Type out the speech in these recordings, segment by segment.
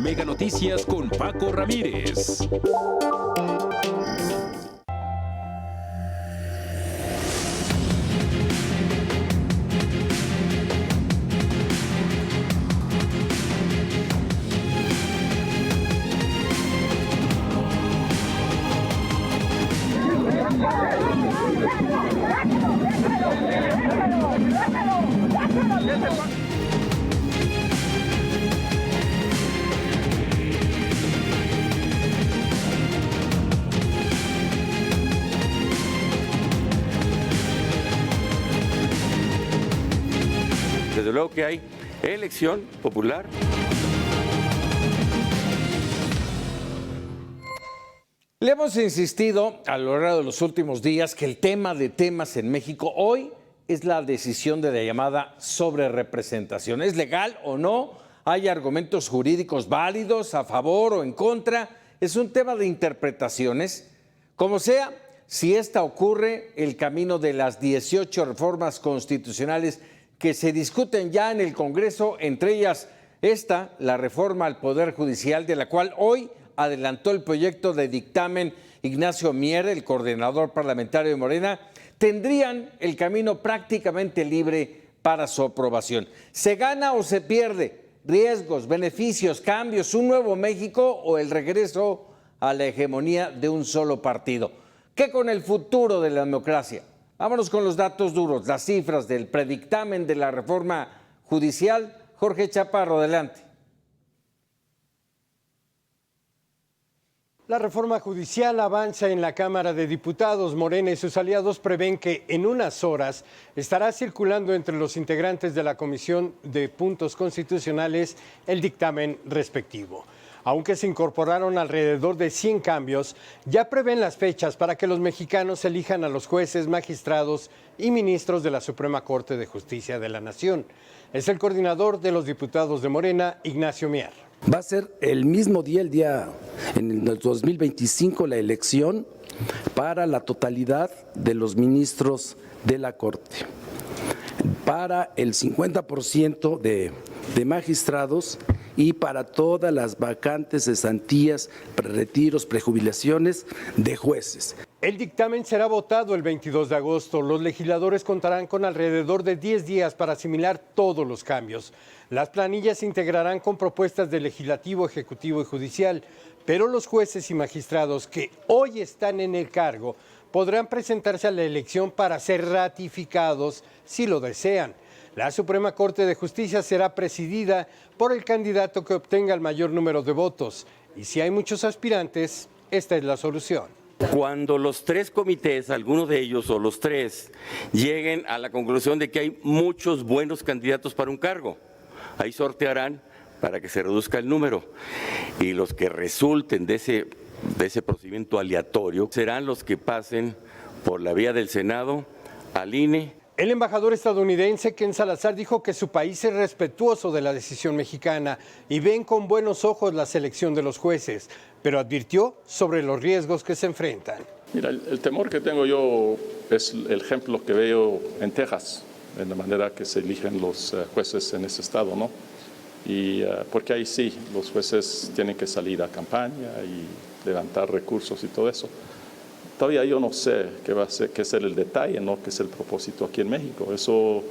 Mega Noticias con Paco Ramírez. Desde luego que hay elección popular. Le hemos insistido a lo largo de los últimos días que el tema de temas en México hoy es la decisión de la llamada sobrerepresentación. ¿Es legal o no? ¿Hay argumentos jurídicos válidos a favor o en contra? Es un tema de interpretaciones. Como sea, si esta ocurre, el camino de las 18 reformas constitucionales que se discuten ya en el Congreso, entre ellas esta, la reforma al Poder Judicial, de la cual hoy adelantó el proyecto de dictamen Ignacio Mier, el coordinador parlamentario de Morena, tendrían el camino prácticamente libre para su aprobación. ¿Se gana o se pierde? ¿Riesgos, beneficios, cambios, un nuevo México o el regreso a la hegemonía de un solo partido? ¿Qué con el futuro de la democracia? Vámonos con los datos duros, las cifras del predictamen de la reforma judicial. Jorge Chaparro, adelante. La reforma judicial avanza en la Cámara de Diputados. Morena y sus aliados prevén que en unas horas estará circulando entre los integrantes de la Comisión de Puntos Constitucionales el dictamen respectivo. Aunque se incorporaron alrededor de 100 cambios, ya prevén las fechas para que los mexicanos elijan a los jueces, magistrados y ministros de la Suprema Corte de Justicia de la Nación. Es el coordinador de los diputados de Morena, Ignacio Mier. Va a ser el mismo día, en el 2025, la elección para la totalidad de los ministros de la Corte, para el 50% de magistrados y para todas las vacantes, cesantías, retiros, prejubilaciones de jueces. El dictamen será votado el 22 de agosto. Los legisladores contarán con alrededor de 10 días para asimilar todos los cambios. Las planillas se integrarán con propuestas del Legislativo, Ejecutivo y Judicial, pero los jueces y magistrados que hoy están en el cargo podrán presentarse a la elección para ser ratificados si lo desean. La Suprema Corte de Justicia será presidida por el candidato que obtenga el mayor número de votos. Y si hay muchos aspirantes, esta es la solución. Cuando los tres comités, alguno de ellos o los tres, lleguen a la conclusión de que hay muchos buenos candidatos para un cargo, ahí sortearán para que se reduzca el número. Y los que resulten de ese procedimiento aleatorio serán los que pasen por la vía del Senado al INE. El embajador estadounidense Ken Salazar dijo que su país es respetuoso de la decisión mexicana y ven con buenos ojos la selección de los jueces, pero advirtió sobre los riesgos que se enfrentan. Mira, el temor que tengo yo es el ejemplo que veo en Texas, en la manera que se eligen los jueces en ese estado, ¿no? Y porque ahí sí, los jueces tienen que salir a campaña y levantar recursos y todo eso. Todavía yo no sé qué va a ser, qué es el detalle, ¿no? Qué es el propósito aquí en México. Eso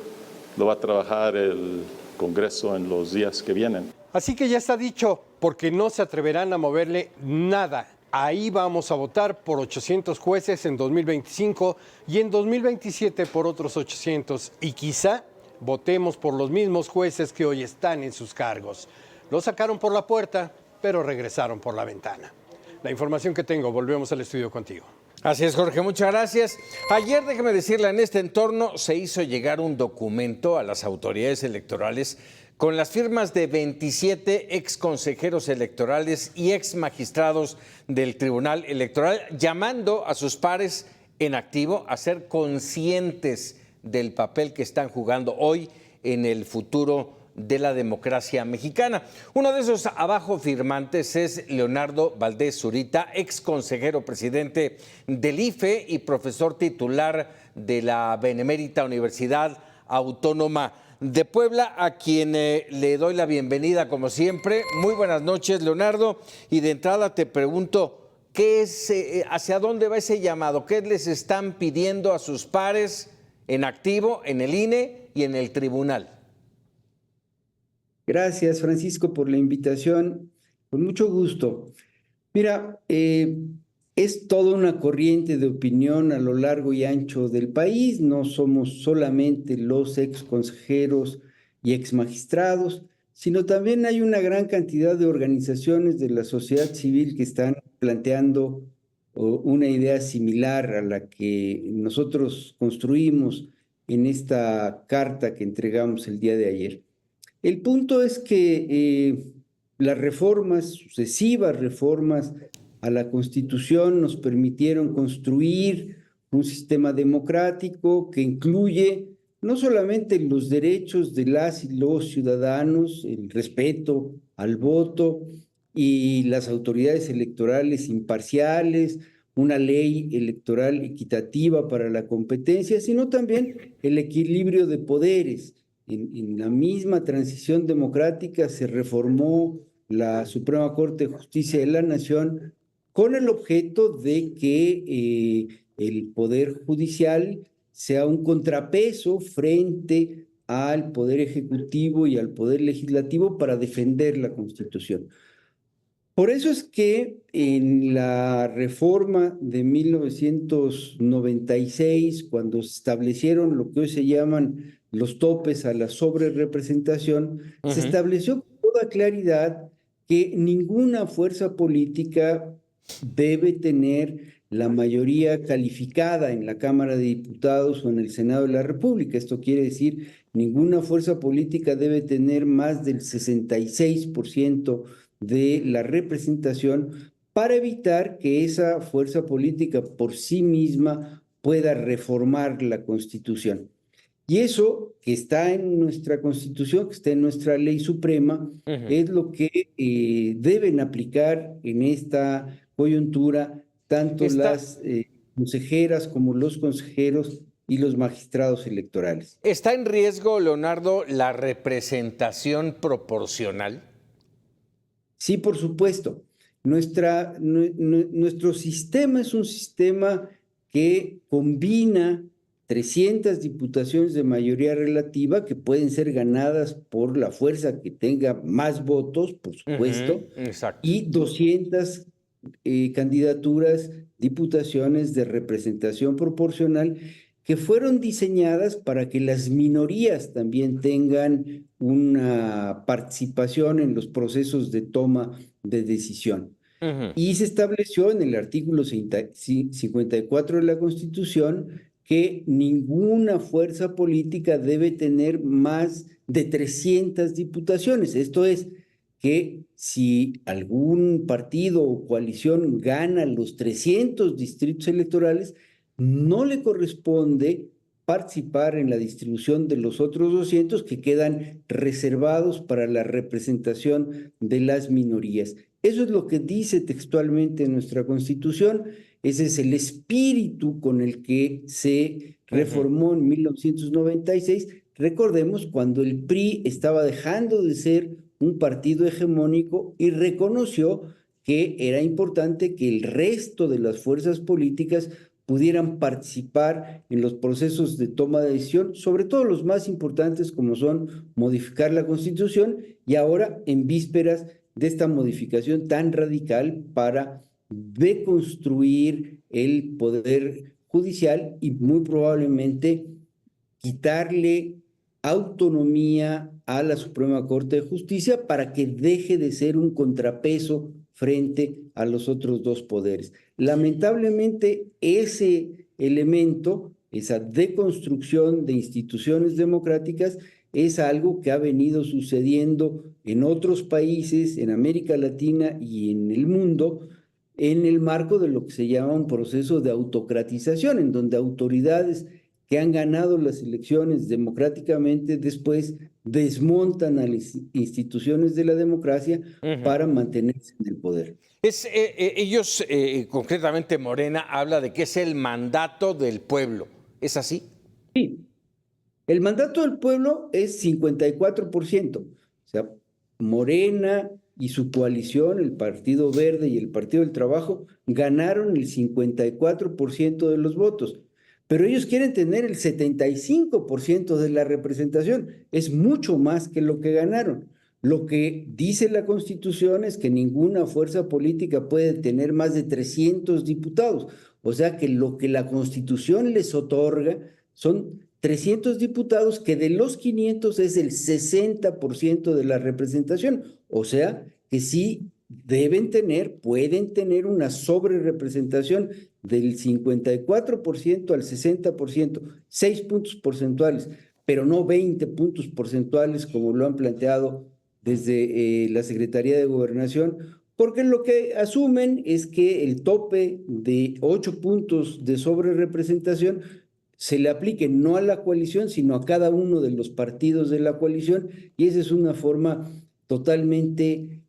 lo va a trabajar el Congreso en los días que vienen. Así que ya está dicho, porque no se atreverán a moverle nada. Ahí vamos a votar por 800 jueces en 2025 y en 2027 por otros 800. Y quizá votemos por los mismos jueces que hoy están en sus cargos. Lo sacaron por la puerta, pero regresaron por la ventana. La información que tengo, volvemos al estudio contigo. Así es, Jorge, muchas gracias. Ayer, déjeme decirle, en este entorno se hizo llegar un documento a las autoridades electorales con las firmas de 27 ex consejeros electorales y ex magistrados del Tribunal Electoral, llamando a sus pares en activo a ser conscientes del papel que están jugando hoy en el futuro de la democracia mexicana. Uno de esos abajo firmantes es Leonardo Valdés Zurita, ex consejero presidente del IFE y profesor titular de la Benemérita Universidad Autónoma de Puebla, a quien le doy la bienvenida como siempre. Muy buenas noches, Leonardo. Y de entrada te pregunto, ¿hacia dónde va ese llamado? ¿Qué les están pidiendo a sus pares en activo, en el INE y en el tribunal? Gracias, Francisco, por la invitación. Con mucho gusto. Mira, es toda una corriente de opinión a lo largo y ancho del país. No somos solamente los ex consejeros y ex magistrados, sino también hay una gran cantidad de organizaciones de la sociedad civil que están planteando una idea similar a la que nosotros construimos en esta carta que entregamos el día de ayer. El punto es que las reformas, sucesivas reformas a la Constitución nos permitieron construir un sistema democrático que incluye no solamente los derechos de las y los ciudadanos, el respeto al voto y las autoridades electorales imparciales, una ley electoral equitativa para la competencia, sino también el equilibrio de poderes. En la misma transición democrática se reformó la Suprema Corte de Justicia de la Nación con el objeto de que el Poder Judicial sea un contrapeso frente al Poder Ejecutivo y al Poder Legislativo para defender la Constitución. Por eso es que en la reforma de 1996, cuando se establecieron lo que hoy se llaman los topes a la sobrerepresentación, se estableció con toda claridad que ninguna fuerza política debe tener la mayoría calificada en la Cámara de Diputados o en el Senado de la República. Esto quiere decir, ninguna fuerza política debe tener más del 66% de la representación para evitar que esa fuerza política por sí misma pueda reformar la Constitución. Y eso que está en nuestra Constitución, que está en nuestra ley suprema, es lo que deben aplicar en esta coyuntura tanto las consejeras como los consejeros y los magistrados electorales. ¿Está en riesgo, Leonardo, la representación proporcional? Sí, por supuesto. Nuestro sistema es un sistema que combina 300 diputaciones de mayoría relativa que pueden ser ganadas por la fuerza que tenga más votos, por supuesto, y 200 candidaturas, diputaciones de representación proporcional que fueron diseñadas para que las minorías también tengan una participación en los procesos de toma de decisión. Y se estableció en el artículo 54 de la Constitución que ninguna fuerza política debe tener más de 300 diputaciones. Esto es, que si algún partido o coalición gana los 300 distritos electorales, no le corresponde participar en la distribución de los otros 200 que quedan reservados para la representación de las minorías. Eso es lo que dice textualmente nuestra Constitución. Ese es el espíritu con el que se reformó en 1996. Recordemos cuando el PRI estaba dejando de ser un partido hegemónico y reconoció que era importante que el resto de las fuerzas políticas pudieran participar en los procesos de toma de decisión, sobre todo los más importantes como son modificar la Constitución y ahora en vísperas de esta modificación tan radical para deconstruir el poder judicial y muy probablemente quitarle autonomía a la Suprema Corte de Justicia para que deje de ser un contrapeso frente a los otros dos poderes. Lamentablemente, ese elemento, esa deconstrucción de instituciones democráticas, es algo que ha venido sucediendo en otros países, en América Latina y en el mundo, en el marco de lo que se llama un proceso de autocratización, en donde autoridades que han ganado las elecciones democráticamente después desmontan a las instituciones de la democracia para mantenerse en el poder. Ellos, concretamente Morena, habla de que es el mandato del pueblo. ¿Es así? Sí, El mandato del pueblo es 54%. O sea, Morena y su coalición, el Partido Verde y el Partido del Trabajo, ganaron el 54% de los votos. Pero ellos quieren tener el 75% de la representación. Es mucho más que lo que ganaron. Lo que dice la Constitución es que ninguna fuerza política puede tener más de 300 diputados. O sea que lo que la Constitución les otorga son 300 diputados, que de los 500 es el 60% de la representación. O sea que sí pueden tener una sobrerepresentación del 54% al 60%, 6 puntos porcentuales, pero no 20 puntos porcentuales como lo han planteado desde la Secretaría de Gobernación, porque lo que asumen es que el tope de 8 puntos de sobrerepresentación se le aplique no a la coalición, sino a cada uno de los partidos de la coalición, y esa es una forma totalmente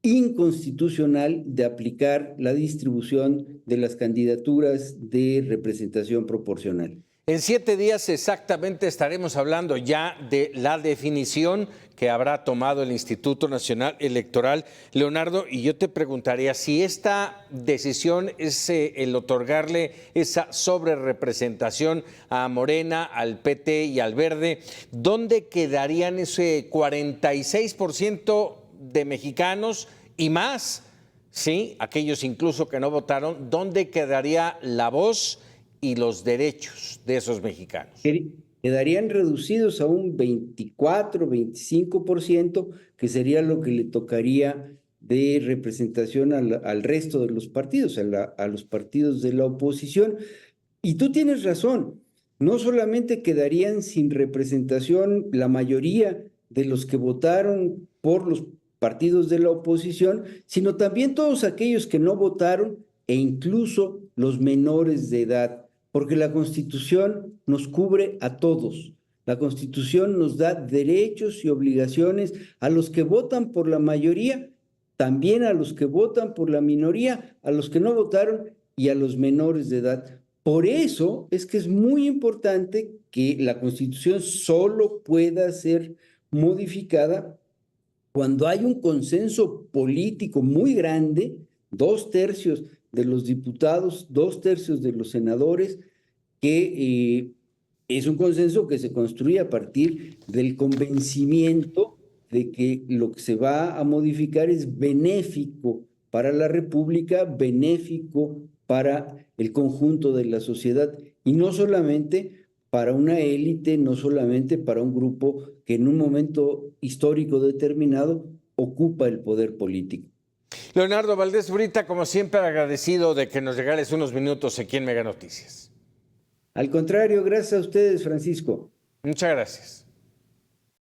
inconstitucional de aplicar la distribución de las candidaturas de representación proporcional. En 7 días exactamente estaremos hablando ya de la definición que habrá tomado el Instituto Nacional Electoral. Leonardo, y yo te preguntaría si esta decisión es el otorgarle esa sobrerepresentación a Morena, al PT y al Verde, ¿dónde quedarían ese 46% de mexicanos y más? Sí, aquellos incluso que no votaron, ¿dónde quedaría la voz y los derechos de esos mexicanos? Quedarían reducidos a un 24, 25%, que sería lo que le tocaría de representación al resto de los partidos, a los partidos de la oposición. Y tú tienes razón, no solamente quedarían sin representación la mayoría de los que votaron por los partidos de la oposición, sino también todos aquellos que no votaron e incluso los menores de edad, porque la Constitución nos cubre a todos. La Constitución nos da derechos y obligaciones a los que votan por la mayoría, también a los que votan por la minoría, a los que no votaron y a los menores de edad. Por eso es que es muy importante que la Constitución solo pueda ser modificada cuando hay un consenso político muy grande, 2/3 de los diputados, 2/3 de los senadores, que es un consenso que se construye a partir del convencimiento de que lo que se va a modificar es benéfico para la República, benéfico para el conjunto de la sociedad, y no solamente para una élite, no solamente para un grupo que en un momento histórico determinado ocupa el poder político. Leonardo Valdés Brita, como siempre, agradecido de que nos regales unos minutos aquí en Mega Noticias. Al contrario, gracias a ustedes, Francisco. Muchas gracias.